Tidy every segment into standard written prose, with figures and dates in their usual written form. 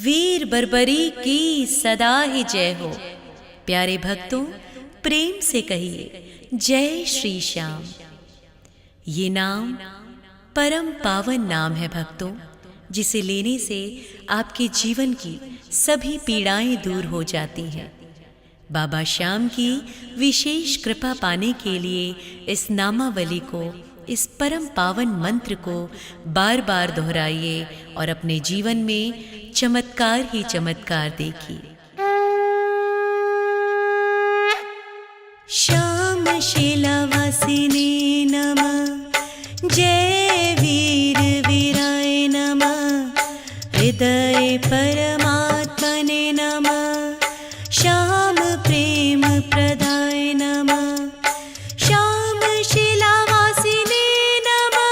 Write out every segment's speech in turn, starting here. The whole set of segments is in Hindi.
वीर बर्बरी की सदा ही जय हो। प्यारे भक्तों, प्रेम से कहिए जय श्री श्याम। ये नाम परम पावन नाम है भक्तों, जिसे लेने से आपके जीवन की सभी पीड़ाएं दूर हो जाती हैं। बाबा श्याम की विशेष कृपा पाने के लिए इस नामावली को, इस परम पावन मंत्र को बार बार दोहराइए और अपने जीवन में चमत्कार ही चमत्कार देखिए। श्याम शीलावासिने नमः, जय वीर वीराय नमः, हृदय परमात्मने नमः, श्याम प्रेम प्रदाय नमः, श्याम शीलावासिने नमः,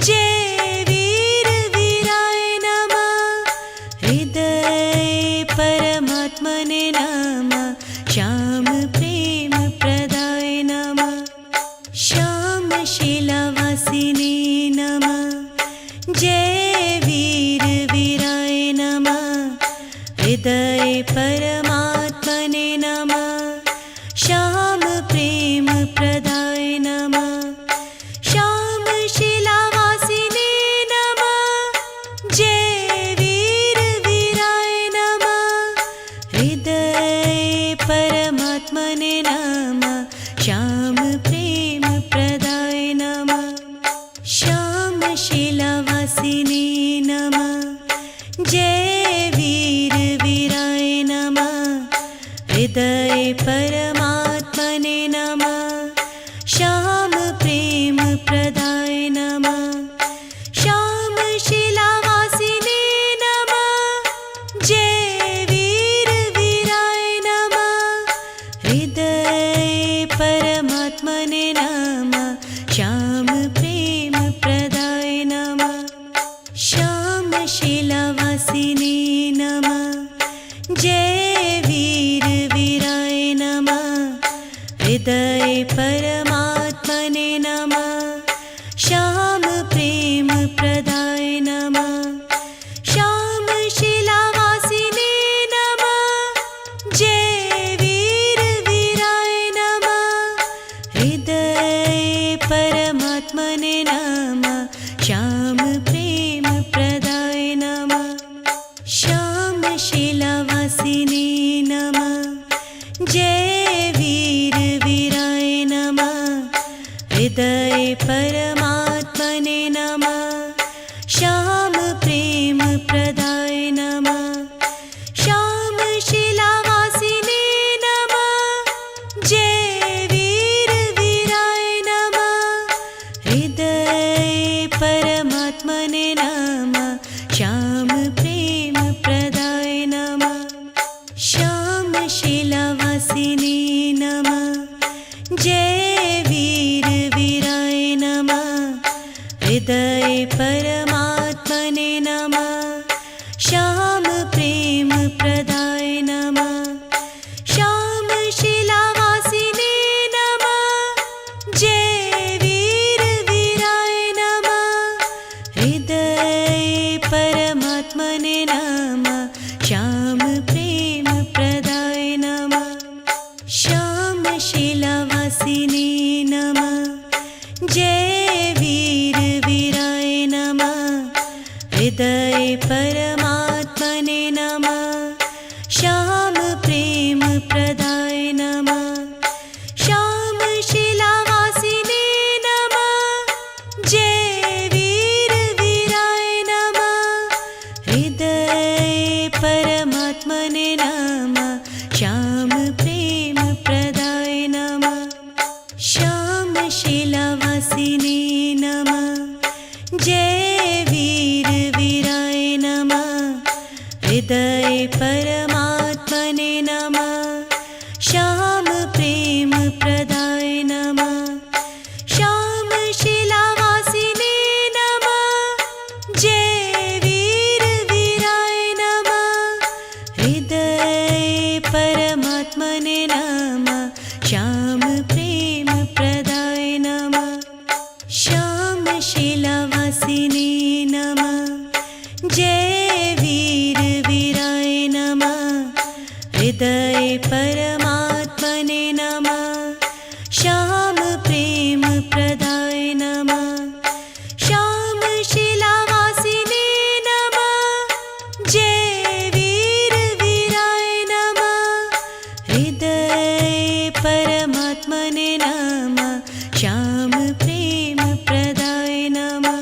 जय वीर वीराय नमः, हृदय परमात्मने नमः, श्याम प्रेम प्रदाय नमः, श्याम शीलावासिने नमः, जय वीर वीराय नमः, हृदय परमात्मने नमः, श्याम प्रेम प्रदाय नमः, श्याम शीलावासिने नमः, जय वीर वीराय नमः, हृदय परमात्मने नमः, श्याम प्रेम प्रदाय नमः, श्याम शीलावासिने नमः, जय वीर वीराय नमः, हृदय परमात्मने नमः, श्याम प्रेम प्रदाय नमः, श्याम शीलावासिने नमः, जय वीर वीराय नमः, हृदय परमात्मने नमः, श्याम प्रेम प्रदाय नमः, श्याम शीलावासिने नमः, जय वीर वीराय नमः, हृदय परमात्मने नमः, श्याम प्रेम प्रदाय नमः, श्याम शीलावासिने नमः, जय वीर वीराय नमः, हृदय परमात्मने नमः, श्याम प्रेम प्रदाय नमः, श्याम शीलावासिने नमः, जय वीर वीराय नमः, हृदय परमात्मने नमः, श्याम प्रेम प्रदाय नमः, श्याम शीलावासिने नमः, जय वीर वीराय नमः, हृदय परमात्मने नमः, श्याम प्रेम प्रदाय नमः, श्याम शीलावासिने नमः, जय वीर वीराय नमः, हृदय परमात्मने नमः, श्याम प्रेम प्रदाय नमः, श्याम शीलावासिने नमः, जय वीर वीराय नमः, हृदय परमात्मने नमः, श्याम प्रेम प्रदाय नमः, श्याम शीलावासिने नमः, जय वीर वीराय नमः, हृदय परमात्मने नमः, श्याम प्रेम प्रदाय नमः, श्याम शीलावासिने नमः, जय वीर वीराय नमः, हृदय परमात्मने नमः, श्याम प्रेम प्रदाय नमः, श्याम शीलावासिने नमः, जय वीर वीराय नमः, हृदय परमात्मने नमः, श्याम प्रेम प्रदाय नमः, श्याम शीलावासिने नमः, जय वीर वीराय नमः, हृदय परमात्मने नमः, श्याम प्रेम प्रदाय नमः, श्याम शीलावासिने नमः, जय वीर जय वीर वीराय नमः। हृदय परमात्मने नमः। श्याम प्रेम प्रदाय नमः।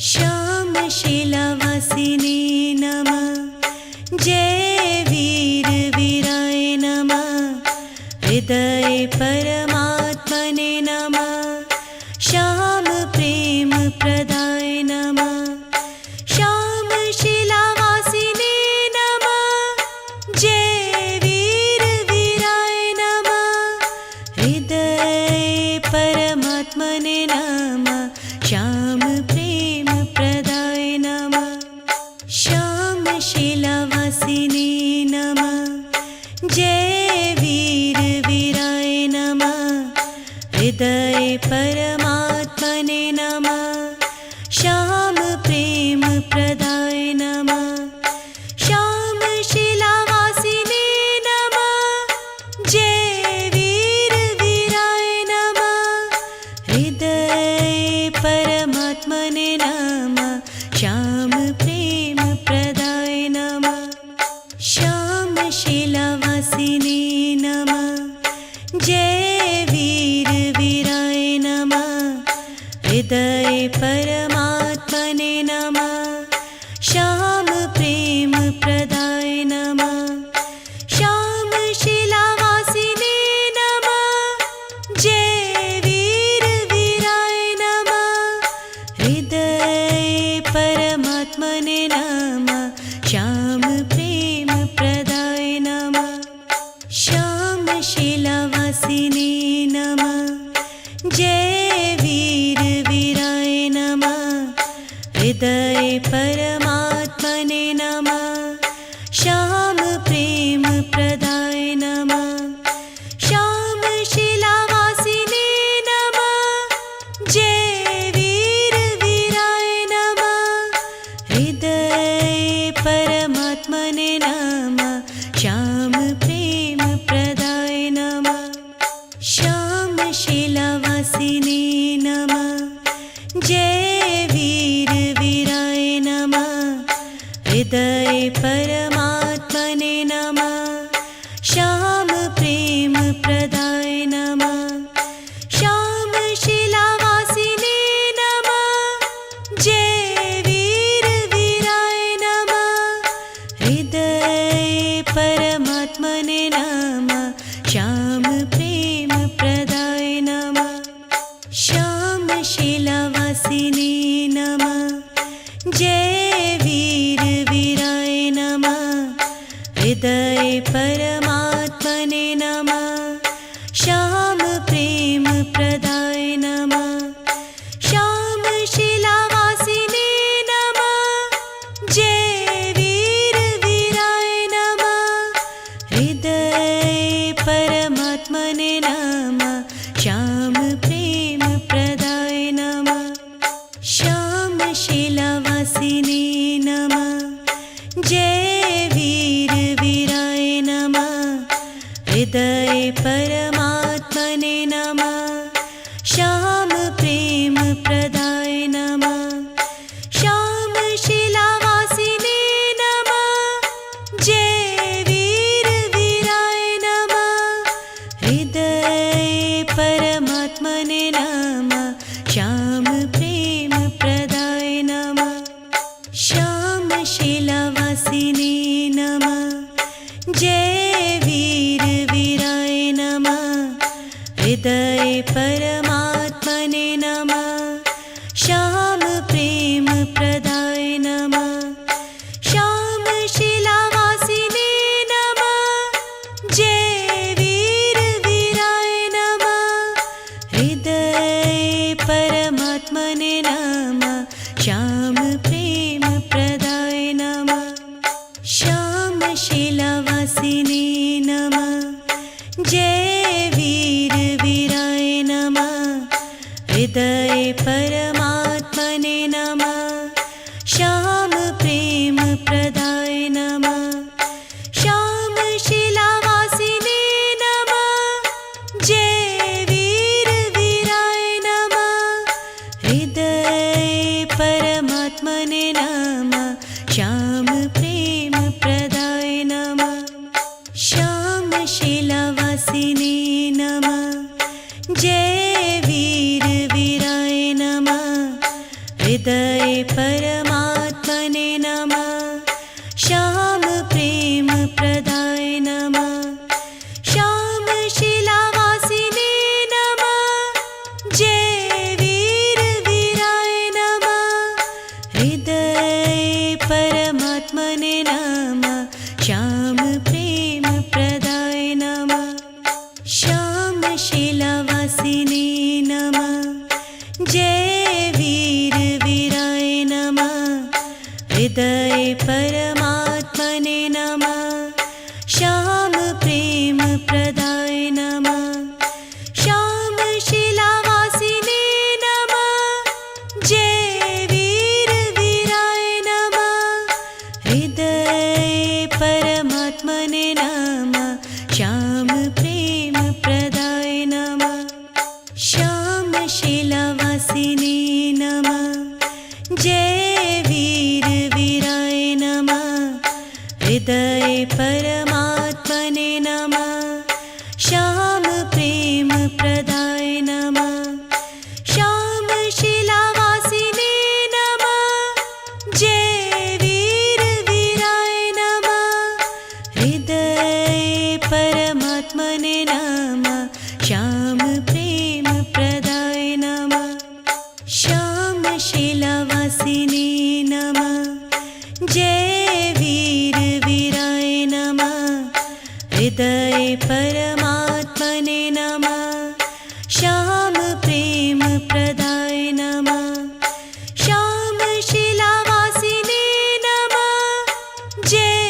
श्याम शिलावासिने नमः। जय वीर वीराय नमः। हृदय परमात्मने नमः। श्याम प्रेम प्रदाय नमः। श्याम शिलावासिने नमः। जय वीर वीराय नमः। हृदय परमात्मने नमः। श्याम प्रेम प्रदाय नमः। श्याम शिलावासिने नमः। जय वीर वीराय नमः। हृदय परमात्मने नमः। श्याम प्रेम प्रदाय नमः। श्याम शिलावासिने नमः। जय वीर वीराय नमः। हृदय परमात्मने नमः। श्याम प्रेम प्रदाय नमः। श्याम शिलावासिने नमः। जय वीर वीराय नमः। हृदय परमात्मने नमः। श्याम प्रेम प्रदाय नमः। श्याम शिलावासिने नमः। जय वीर वीराय नमः। हृदय परमात्मने नमः। श्याम प्रेम प्रदाय नमः। श्याम शिलावासिने नमः। जय वीर वीराय नमः। हृदय परमात्मने नमः। श्याम प्रेम प्रदाय नमः। श्याम शिलावासिने नमः। जय वीर वीराय नमः। हृदय परमात्मने नमः। श्याम प्रेम प्रदाय नमः। श्याम शिलावासिने नमः। जय वीर वीराय नमः। हृदय परमात्मने नमः। श्याम प्रेम प्रदाय नमः। श्याम शिलावासिने नमः। जय वीर वीराय नमः। हृदय परमात्मने नमः। श्याम प्रेम प्रदाय नमः। श्याम शिलावासिने नमः। जय वीर वीराय नमः। हृदय परमात्मने नमः। श्याम प्रेम प्रदाय नमः। श्याम शिलावासिने नमः। जय वीर वीराय नमः। हृदय परमात्मने नमः। श्याम प्रेम प्रदाय नमः। श्याम शिलावासिने नमः। जय वीर वीराय नमः। हृदय परमात्मने नमः। श्याम प्रेम प्रदाय नमः। श्याम शिलावासिने नमः। जय वीर वीराय नमः। हृदय परमात्मने नमः। श्याम प्रेम प्रदाय नमः। श्याम शिलावासिने नमः। जय वीर वीराय नमः। हृदय परमात्मने नमः। श्याम प्रेम प्रदाय नमः। श्याम शिलावासिने नमः। जय वीर वीराय नमः। हृदय परमात्मने नमः। श्याम प्रेम प्रदाय नमः। श्याम शिलावासिने नमः। जय वीर वीराय नमः। हृदय परमात्मने नमः। श्याम प्रेम प्रदाय नमः। श्याम शिलावासिने नमः। जय वीर वीराय नमः। हृदय परमात्मने नमः। श्याम प्रेम हृदय परमात्मने नमः। श्याम प्रेम प्रदाय नमः। श्याम शिलावासिने नमः। जय वीर वीराय नमः। हृदय परमात्मने नमः। श्याम प्रेम प्रदाय नमः। श्याम शिलावासिने नमः। जय वीर वीराय नमः। हृदय परमात्मने नमः। श्याम प्रेम प्रदाय नमः। श्याम शिलावासिने नमः। जय